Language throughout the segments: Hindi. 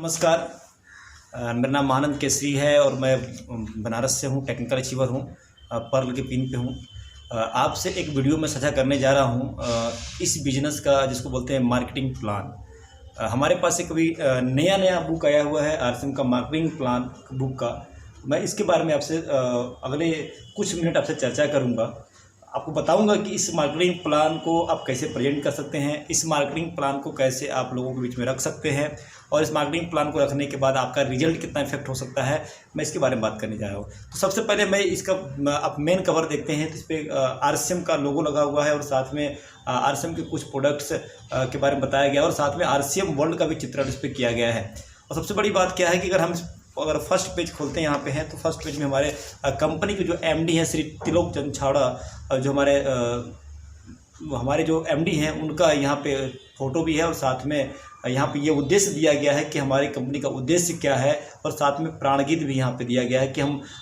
नमस्कार। मेरा नाम महानंद केसरी है और मैं बनारस से हूँ, टेक्निकल अचीवर हूँ, पर्ल के पिन पे हूँ। आपसे एक वीडियो में साझा करने जा रहा हूँ इस बिज़नेस का जिसको बोलते हैं मार्केटिंग प्लान। हमारे पास एक अभी नया बुक आया हुआ है आरसीएम का मार्केटिंग प्लान बुक का। मैं इसके बारे में आपसे अगले कुछ मिनट आपसे चर्चा करूँगा। आपको बताऊंगा कि इस मार्केटिंग प्लान को आप कैसे प्रेजेंट कर सकते हैं, इस मार्केटिंग प्लान को कैसे आप लोगों के बीच में रख सकते हैं और इस मार्केटिंग प्लान को रखने के बाद आपका रिजल्ट कितना इफेक्ट हो सकता है, मैं इसके बारे में बात करने जा रहा हूँ। तो सबसे पहले मैं इसका आप मेन कवर देखते हैं तो इस पर आरसीएम का लोगो लगा हुआ है और साथ में आरसीएम के कुछ प्रोडक्ट्स के बारे में बताया गया और साथ में आरसीएम वर्ल्ड का भी चित्रण इस पर किया गया है। और सबसे बड़ी बात क्या है कि अगर फर्स्ट पेज खोलते हैं यहाँ पे है तो फर्स्ट पेज में हमारे कंपनी के जो एमडी हैं श्री त्रिलोक चंद छाबड़ा, जो हमारे जो एमडी हैं उनका यहाँ पे फ़ोटो भी है और साथ में यहाँ पे ये उद्देश्य दिया गया है कि हमारी कंपनी का उद्देश्य क्या है और साथ में प्राणगीत भी यहाँ पे दिया गया है कि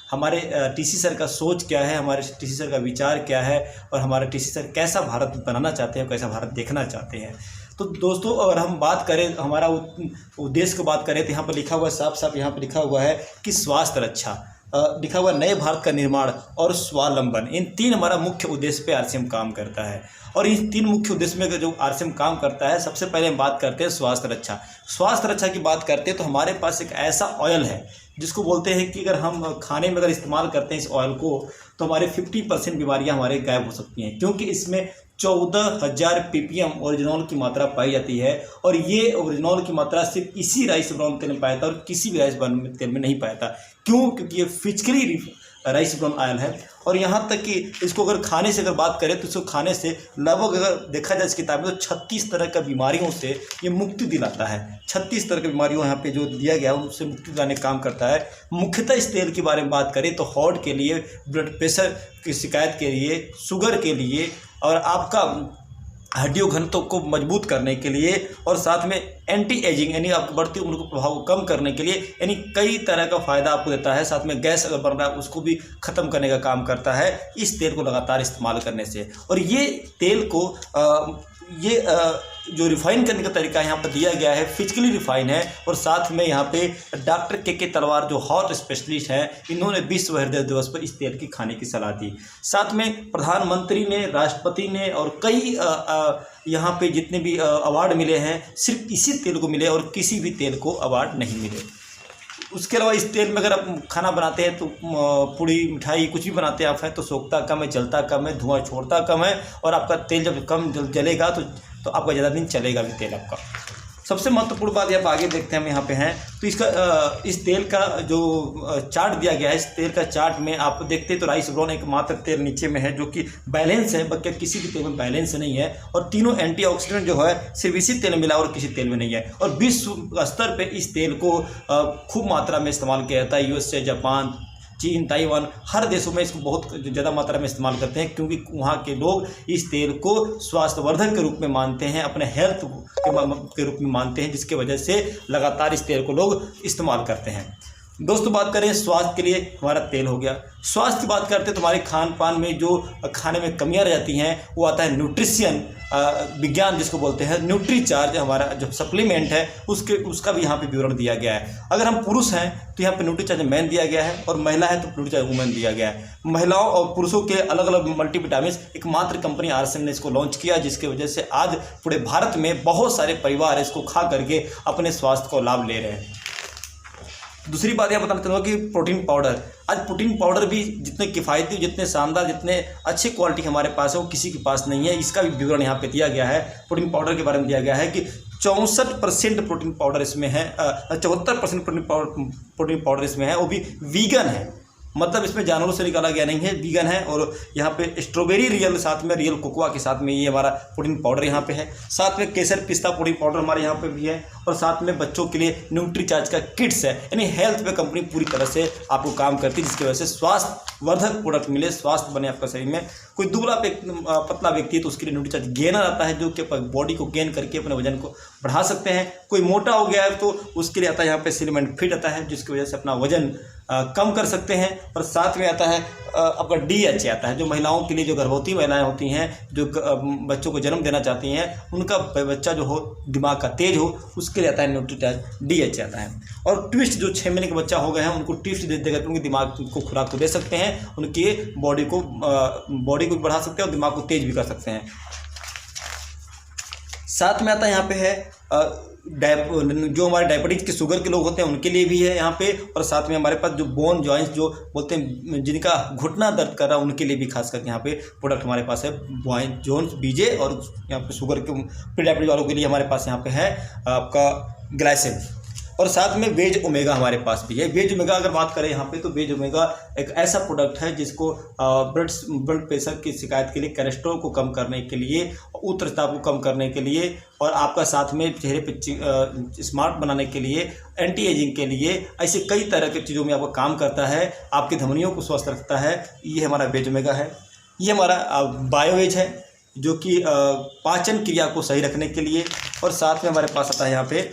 हमारे टीसी सर का सोच क्या है, हमारे टीसी सर का विचार क्या है और हमारे टीसी सर कैसा भारत बनाना चाहते हैं, कैसा भारत देखना चाहते हैं। तो दोस्तों, अगर हम बात करें हमारा उद्देश्य को बात करें तो यहाँ पर लिखा हुआ है, साफ यहाँ पर लिखा हुआ है कि स्वास्थ्य रक्षा, लिखा हुआ नए भारत का निर्माण और स्वावलंबन, इन तीन हमारा मुख्य उद्देश्य पे आरसीएम काम करता है। और इन तीन मुख्य उद्देश्य में जो आरसीएम काम करता है, सबसे पहले हम बात करते हैं स्वास्थ्य रक्षा। स्वास्थ्य रक्षा की बात करते हैं तो हमारे पास एक ऐसा ऑयल है जिसको बोलते हैं कि अगर हम खाने में अगर इस्तेमाल करते हैं इस ऑयल को तो हमारे 50% बीमारियां हमारे गायब हो सकती हैं, क्योंकि इसमें 14,000 ppm ओरिजिनॉल की मात्रा पाई जाती है और ये ओरिजिनॉल की मात्रा सिर्फ इसी राइस ब्राउन तेल में पाया जाता है और किसी भी राइस ब्राउन तेल में नहीं पाया जाता। क्यों? क्योंकि ये फिजिकली राइस ब्राउन ऑयल है। और यहाँ तक कि इसको अगर खाने से अगर बात करें तो इसको खाने से लगभग अगर देखा जाए इस किताब में तो 36 तरह का बीमारियों से ये मुक्ति दिलाता है। 36 तरह की बीमारियों यहाँ पे जो दिया गया है उससे मुक्ति दिलाने का काम करता है। मुख्यतः इस तेल के बारे में बात करें तो हार्ट के लिए, ब्लड प्रेशर की शिकायत के लिए, शुगर के लिए और आपका हड्डियों घनत्व को मजबूत करने के लिए और साथ में एंटी एजिंग यानी आपकी बढ़ती उम्र को प्रभाव को कम करने के लिए, यानी कई तरह का फ़ायदा आपको देता है। साथ में गैस अगर बन रहा है उसको भी ख़त्म करने का काम करता है इस तेल को लगातार इस्तेमाल करने से। और ये तेल को जो रिफ़ाइन करने का तरीका यहाँ पर दिया गया है फिजिकली रिफ़ाइन है। और साथ में यहाँ पे डॉक्टर के तलवार जो हार्ट स्पेशलिस्ट हैं, इन्होंने विश्व हृदय दिवस पर इस तेल की खाने की सलाह दी। साथ में प्रधानमंत्री ने, राष्ट्रपति ने और कई यहाँ पे जितने भी अवार्ड मिले हैं सिर्फ इसी तेल को मिले और किसी भी तेल को अवार्ड नहीं मिले। उसके अलावा इस तेल में अगर आप खाना बनाते हैं तो पूड़ी मिठाई कुछ भी बनाते हैं आप हैं तो सोखता कम है, जलता कम है, धुआं छोड़ता कम है और आपका तेल जब कम जलेगा तो आपका ज़्यादा दिन चलेगा भी तेल आपका। सबसे महत्वपूर्ण बात आप आगे देखते हैं हम यहाँ पे हैं तो इस तेल का जो चार्ट दिया गया है, इस तेल का चार्ट में आप देखते हैं तो राइस ब्राउन एकमात्र तेल नीचे में है जो कि बैलेंस है, बल्कि किसी भी तेल में बैलेंस नहीं है। और तीनों एंटीऑक्सीडेंट जो है सिर्फ इसी तेल में मिला और किसी तेल में नहीं है। और विश्व स्तर पे इस तेल को खूब मात्रा में इस्तेमाल किया जाता है। यूएसए, जापान, चीन, ताइवान, हर देशों में इसको बहुत ज़्यादा मात्रा में इस्तेमाल करते हैं क्योंकि वहाँ के लोग इस तेल को स्वास्थ्यवर्धक के रूप में मानते हैं, अपने हेल्थ के रूप में मानते हैं, जिसके वजह से लगातार इस तेल को लोग इस्तेमाल करते हैं। दोस्तों, बात करें स्वास्थ्य के लिए हमारा तेल हो गया। स्वास्थ्य की बात करते हैं तो हमारे खान पान में जो खाने में कमियां रह जाती हैं वो आता है न्यूट्रिशन विज्ञान जिसको बोलते हैं। न्यूट्रीचार्ज हमारा जो सप्लीमेंट है उसका भी यहाँ पे विवरण दिया गया है। अगर हम पुरुष हैं तो यहाँ पे न्यूट्रीचार्ज मैन दिया गया है और महिला है तो न्यूट्रीचार्ज वुमेन दिया गया है। महिलाओं और पुरुषों के अलग अलग मल्टीविटामिन एकमात्र कंपनी आरसीएम ने इसको लॉन्च किया, जिसकी वजह से आज पूरे भारत में बहुत सारे परिवार इसको खा करके अपने स्वास्थ्य को लाभ ले रहे हैं। दूसरी बात यह बताना चाहूँगा कि प्रोटीन पाउडर, आज प्रोटीन पाउडर भी जितने किफ़ायती, जितने शानदार, जितने अच्छे क्वालिटी हमारे पास है वो किसी के पास नहीं है। इसका भी विवरण यहाँ पे दिया गया है। प्रोटीन पाउडर के बारे में दिया गया है कि 64% प्रोटीन पाउडर इसमें है, 74% प्रोटीन पाउडर इसमें है, वो भी वीगन है, मतलब इसमें जानवरों से निकाला गया नहीं है, वीगन है। और यहाँ पे स्ट्रॉबेरी रियल साथ में रियल कोकोआ के साथ में ये हमारा प्रोटीन पाउडर यहाँ पे है। साथ में केसर पिस्ता प्रोटीन पाउडर हमारे यहाँ पे भी है और साथ में बच्चों के लिए न्यूट्रीचार्ज का किट्स है। यानी हेल्थ पे कंपनी पूरी तरह से आपको काम करती है, जिसकी वजह से स्वास्थ्यवर्धक प्रोडक्ट मिले, स्वास्थ्य बने आपका शरीर में। कोई दुबला पतला व्यक्ति है तो उसके लिए न्यूट्रीचार्ज गेनर आता है जो कि बॉडी को गेन करके अपने वजन को बढ़ा सकते हैं। कोई मोटा हो गया है तो उसके लिए आता है यहाँ पे स्लिम एंड फिट आता है, जिसकी वजह से अपना वजन कम कर सकते हैं। और साथ में आता है आपका DHA आता है, जो महिलाओं के लिए, जो गर्भवती महिलाएं होती हैं, जो बच्चों को जन्म देना चाहती हैं, उनका बच्चा जो हो दिमाग का तेज हो, उसके उसके लिए आता है न्यूट्रीचार्ज DH आता है। और ट्विस्ट जो 6 महीने के बच्चा हो गए हैं उनको ट्विस्ट दे देकर उनके दिमाग को खुराक को दे सकते हैं, उनके बॉडी को भी बढ़ा सकते हैं और दिमाग को तेज भी कर सकते हैं। साथ में आता है यहाँ पे है जो हमारे डायबिटीज के शुगर के लोग होते हैं उनके लिए भी है यहाँ पे। और साथ में हमारे पास जो बोन जॉइंट्स जो बोलते हैं जिनका घुटना दर्द कर रहा है उनके लिए भी खास करके यहाँ पे प्रोडक्ट हमारे पास है जोन्स BJ। और यहाँ पे शुगर के प्री डायबिटीज वालों के लिए हमारे पास यहाँ पे है आपका ग्लाइसिन। और साथ में वेज ओमेगा हमारे पास भी है। वेज ओमेगा अगर बात करें यहाँ पे तो वेज ओमेगा एक ऐसा प्रोडक्ट है जिसको ब्लड प्रेशर की शिकायत के लिए, कोलेस्ट्रॉल को कम करने के लिए, उच्च रक्तचाप को कम करने के लिए और आपका साथ में चेहरे पे स्मार्ट बनाने के लिए, एंटी एजिंग के लिए, ऐसे कई तरह की चीज़ों में आपका काम करता है, आपकी धमनियों को स्वस्थ रखता है। ये हमारा वेज ओमेगा है। ये हमारा बायोवेज है जो कि पाचन क्रिया को सही रखने के लिए। और साथ में हमारे पास आता है यहाँ पे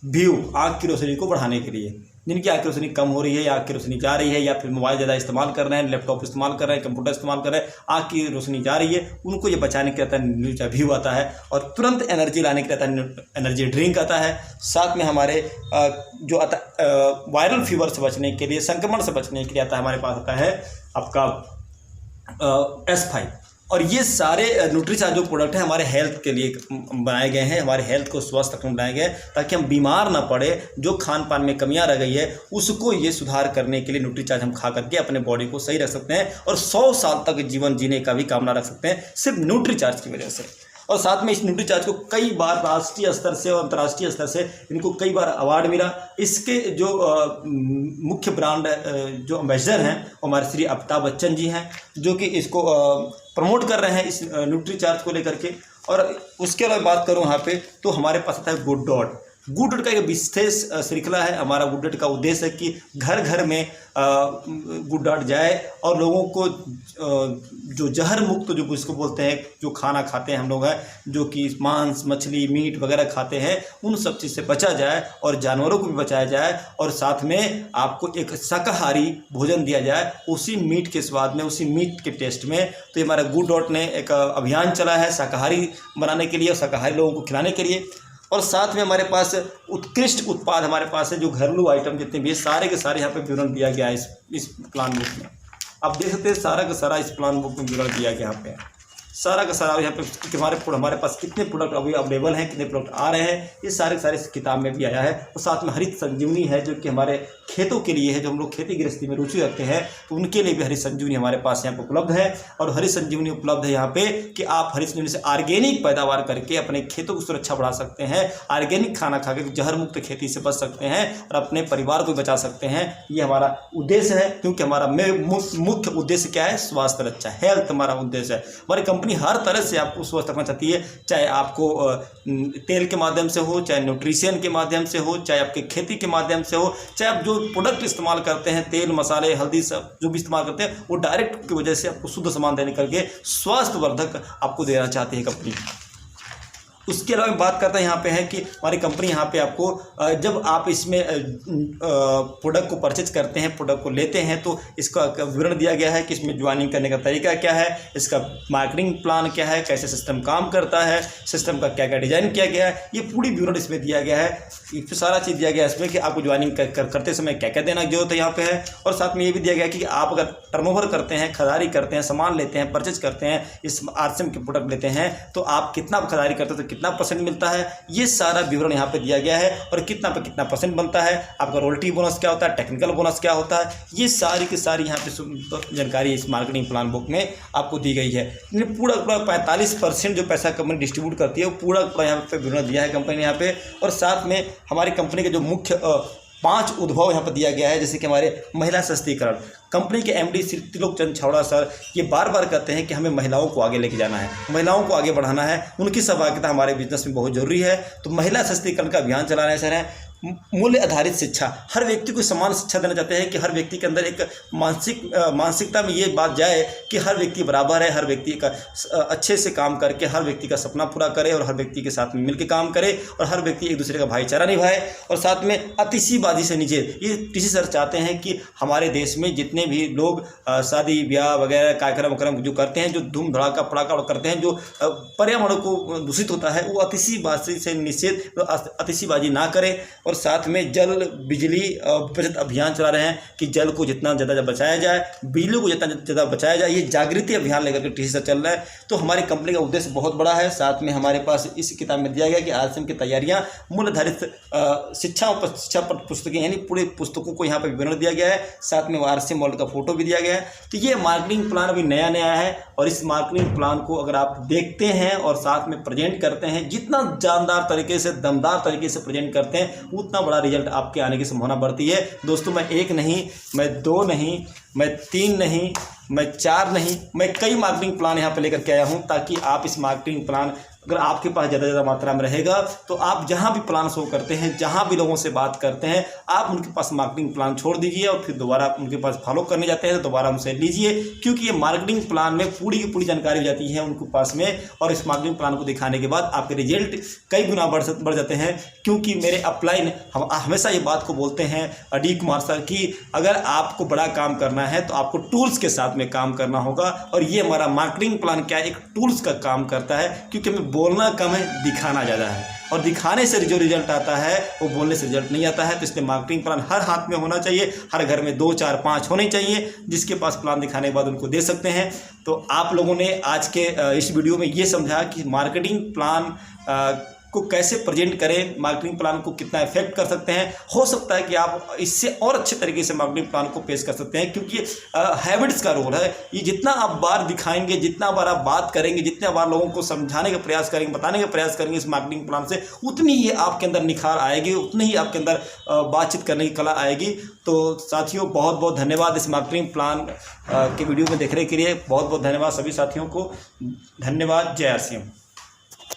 व्यू, आँख की रोशनी को बढ़ाने के लिए। जिनकी आँख की रोशनी कम हो रही है या आँख की रोशनी जा रही है या फिर मोबाइल ज़्यादा इस्तेमाल कर रहे हैं, लैपटॉप इस्तेमाल कर रहे हैं, कंप्यूटर इस्तेमाल कर रहे हैं, आँख की रोशनी जा रही है, उनको ये बचाने के लिए आता है न्यूट्री व्यू आता है। और तुरंत एनर्जी लाने के लिए आता है एनर्जी ड्रिंक आता है। साथ में हमारे जो आता है वायरल फीवर से बचने के लिए, संक्रमण से बचने के लिए आता है हमारे पास आता है आपका S5। और ये सारे न्यूट्रीचार्ज जो प्रोडक्ट हैं हमारे हेल्थ के लिए बनाए गए हैं, हमारे हेल्थ को स्वस्थ रखने बनाए गए हैं ताकि हम बीमार ना पड़े। जो खान पान में कमियां रह गई है उसको ये सुधार करने के लिए न्यूट्रीचार्ज हम खा करके अपने बॉडी को सही रख सकते हैं और 100 साल तक जीवन जीने का भी कामना रख सकते हैं सिर्फ न्यूट्रीचार्ज की वजह से। और साथ में इस न्यूट्रीचार्ज को कई बार राष्ट्रीय स्तर से और अंतर्राष्ट्रीय स्तर से इनको कई बार अवार्ड मिला। इसके जो मुख्य ब्रांड जो एम्बेसडर हैं वो हमारे श्री अमिताभ बच्चन जी हैं जो कि इसको प्रमोट कर रहे हैं इस न्यूट्रीचार्ज को लेकर के। और उसके अलावा बात करूँ यहाँ पे तो हमारे पास आता है गुड डॉट। गुड डॉट का एक विशेष श्रृंखला है। हमारा गुड डॉट का उद्देश्य है कि घर घर में गुड डॉट जाए और लोगों को जो जहर मुक्त जो इसको बोलते हैं, जो खाना खाते हैं हम लोग हैं जो कि मांस मछली मीट वगैरह खाते हैं, उन सब चीज़ से बचा जाए और जानवरों को भी बचाया जाए। और साथ में आपको एक शाकाहारी भोजन दिया जाए उसी मीट के स्वाद में, उसी मीट के टेस्ट में। तो ये हमारा गुड डॉट ने एक अभियान चला है शाकाहारी बनाने के लिए और शाकाहारी लोगों को खिलाने के लिए। और साथ में हमारे पास उत्कृष्ट उत्पाद हमारे पास है जो घरेलू आइटम जितने भी सारे के सारे यहाँ पे विवरण दिया गया है इस प्लान बुक में। आप देख सकते हैं सारा का सारा इस प्लान बुक में विवरण दिया गया यहाँ पे, सारा का सारा यहाँ पे हमारे पास कितने प्रोडक्ट अभी अवेलेबल हैं, कितने प्रोडक्ट आ रहे हैं, ये सारे के सारे इस किताब में भी आया है। और साथ में हरित संजीवनी है जो कि हमारे खेतों के लिए है, जो हम लोग खेती गृहस्थी में रुचि रखते हैं तो उनके लिए भी हरित संजीवनी हमारे पास यहाँ पे उपलब्ध है। और हरित संजीवनी उपलब्ध है यहाँ पे कि आप हरित संजीवनी से ऑर्गेनिक पैदावार करके अपने खेतों की सुरक्षा बढ़ा सकते हैं, ऑर्गेनिक खाना खा के जहर मुक्त खेती से बच सकते हैं और अपने परिवार को बचा सकते हैं। ये हमारा उद्देश्य है क्योंकि हमारा मुख्य उद्देश्य क्या है, स्वास्थ्य रक्षा, हेल्थ हमारा उद्देश्य है। हमारी कंपनी हर तरह से आपको स्वस्थ रखना चाहती है, चाहे आपको तेल के माध्यम से हो, चाहे न्यूट्रिशन के माध्यम से हो, चाहे आपके खेती के माध्यम से हो, चाहे आप जो प्रोडक्ट इस्तेमाल करते हैं तेल मसाले हल्दी सब जो भी इस्तेमाल करते हैं वो डायरेक्ट की वजह से आपको शुद्ध सामान देने करके स्वास्थ्यवर्धक आपको देना चाहती है कंपनी। उसके अलावा बात करते हैं यहाँ पे है कि हमारी कंपनी यहाँ पे आपको जब आप इसमें प्रोडक्ट को परचेज करते हैं, प्रोडक्ट को लेते हैं तो इसका विवरण दिया गया है कि इसमें ज्वाइनिंग करने का तरीका क्या है, इसका मार्केटिंग प्लान क्या है, कैसे सिस्टम काम करता है, सिस्टम का क्या क्या डिज़ाइन किया गया है, ये पूरी विवरण इसमें दिया गया है। सारा चीज़ दिया गया है इसमें कि आपको ज्वाइनिंग करते समय क्या क्या देना की जरूरत है यहाँ पे है। और साथ में ये भी दिया गया है कि आप अगर टर्नओवर करते हैं, खरीदारी करते हैं, सामान लेते हैं, परचेज करते हैं, इस RCM के प्रोडक्ट लेते हैं तो आप कितना खरीदारी करते हैं तो कितना % मिलता है, ये सारा विवरण यहाँ पे दिया गया है। और कितना पे कितना % बनता है, आपका रॉयल्टी बोनस क्या होता है, टेक्निकल बोनस क्या होता है, ये सारी की सारी यहाँ पे जानकारी इस मार्केटिंग प्लान बुक में आपको दी गई है। पूरा 45% जो पैसा कंपनी डिस्ट्रीब्यूट करती है वो पूरा यहाँ पे विवरण दिया है कंपनी ने यहाँ पे। और साथ में हमारी कंपनी के जो मुख्य 5 उद्भव यहाँ पर दिया गया है, जैसे कि हमारे महिला सशक्तिकरण। कंपनी के MD श्री त्रिलोक चंद छावड़ा सर ये बार बार कहते हैं कि हमें महिलाओं को आगे लेके जाना है, महिलाओं को आगे बढ़ाना है, उनकी सहभागिता हमारे बिजनेस में बहुत जरूरी है। तो महिला सशक्तिकरण का अभियान चला रहे सर हैं। मूल्य आधारित शिक्षा, हर व्यक्ति को समान शिक्षा देना चाहते हैं कि हर व्यक्ति के अंदर एक मानसिकता में ये बात जाए कि हर व्यक्ति बराबर है, हर व्यक्ति का अच्छे से काम करके हर व्यक्ति का सपना पूरा करे और हर व्यक्ति के साथ में मिलकर काम करे और हर व्यक्ति एक दूसरे का भाईचारा निभाए और साथ में अतिशीबाजी से नीचे। ये टीसी सर चाहते हैं कि हमारे देश में जितने भी लोग शादी ब्याह वगैरह कार्यक्रम जो करते हैं, जो धूम धड़ाका पड़ाका करते हैं, जो पर्यावरण को दूषित होता है, वो अतिशीबाजी से निषेध, अतिशीबाजी ना करें। और साथ में जल बिजली बचत अभियान चला रहे हैं कि जल को जितना ज़्यादा बचाया जाए, बिजली को जितना ज़्यादा बचाया जाए, ये जागृति अभियान लेकर के टीसी सर चल रहा है। तो हमारी कंपनी का उद्देश्य बहुत बड़ा है। साथ में हमारे पास इस किताब में दिया गया कि आरसीएम की तैयारियाँ, मूल्य आधारित शिक्षा पुस्तकें, यानी पूरे पुस्तकों को यहाँ पर विवरण दिया गया है। साथ में आरसीएम मॉडल का फोटो भी दिया गया है। तो ये मार्केटिंग प्लान अभी नया है और इस मार्केटिंग प्लान को अगर आप देखते हैं और साथ में प्रेजेंट करते हैं, जितना जानदार तरीके से, दमदार तरीके से प्रेजेंट करते हैं, उतना बड़ा रिजल्ट आपके आने की संभावना बढ़ती है। दोस्तों, मैं 1 नहीं, मैं 2 नहीं, मैं 3 नहीं, मैं 4 नहीं, मैं कई मार्केटिंग प्लान यहाँ पे लेकर के आया हूँ ताकि आप इस मार्केटिंग प्लान अगर आपके पास ज़्यादा मात्रा में रहेगा तो आप जहाँ भी प्लान शो करते हैं, जहाँ भी लोगों से बात करते हैं, आप उनके पास मार्केटिंग प्लान छोड़ दीजिए और फिर दोबारा उनके पास फॉलो करने जाते हैं तो दोबारा उनसे लीजिए, क्योंकि ये मार्केटिंग प्लान में पूरी की पूरी जानकारी हो जाती है उनके पास में। और इस मार्केटिंग प्लान को दिखाने के बाद आपके रिजल्ट कई गुना बढ़ जाते हैं। क्योंकि मेरे अपलाइन हम हमेशा ये बात को बोलते हैं डी कुमार सर कि अगर आपको बड़ा काम करना है तो आपको टूल्स के साथ में काम करना होगा। और ये हमारा मार्केटिंग प्लान क्या है, एक टूल्स का काम करता है, क्योंकि हमें बोलना कम है, दिखाना ज़्यादा है और दिखाने से जो रिजल्ट आता है वो बोलने से रिजल्ट नहीं आता है। तो इसलिए मार्केटिंग प्लान हर हाथ में होना चाहिए, हर घर में 2, 4, 5 होने चाहिए, जिसके पास प्लान दिखाने के बाद उनको दे सकते हैं। तो आप लोगों ने आज के इस वीडियो में ये समझा कि मार्केटिंग प्लान को कैसे प्रेजेंट करें, मार्केटिंग प्लान को कितना इफेक्ट कर सकते हैं। हो सकता है कि आप इससे और अच्छे तरीके से मार्केटिंग प्लान को पेश कर सकते हैं, क्योंकि हैबिट्स का रोल है। ये जितना आप बार दिखाएंगे, जितना बार आप बात करेंगे, जितना बार लोगों को समझाने का प्रयास करेंगे, बताने का प्रयास करेंगे इस मार्केटिंग प्लान से, उतनी ही आपके अंदर निखार आएगी, उतनी ही आपके अंदर बातचीत करने की कला आएगी। तो साथियों, बहुत बहुत धन्यवाद इस मार्केटिंग प्लान के वीडियो में देखने के लिए। बहुत बहुत धन्यवाद सभी साथियों को। धन्यवाद। जय आरसीएम।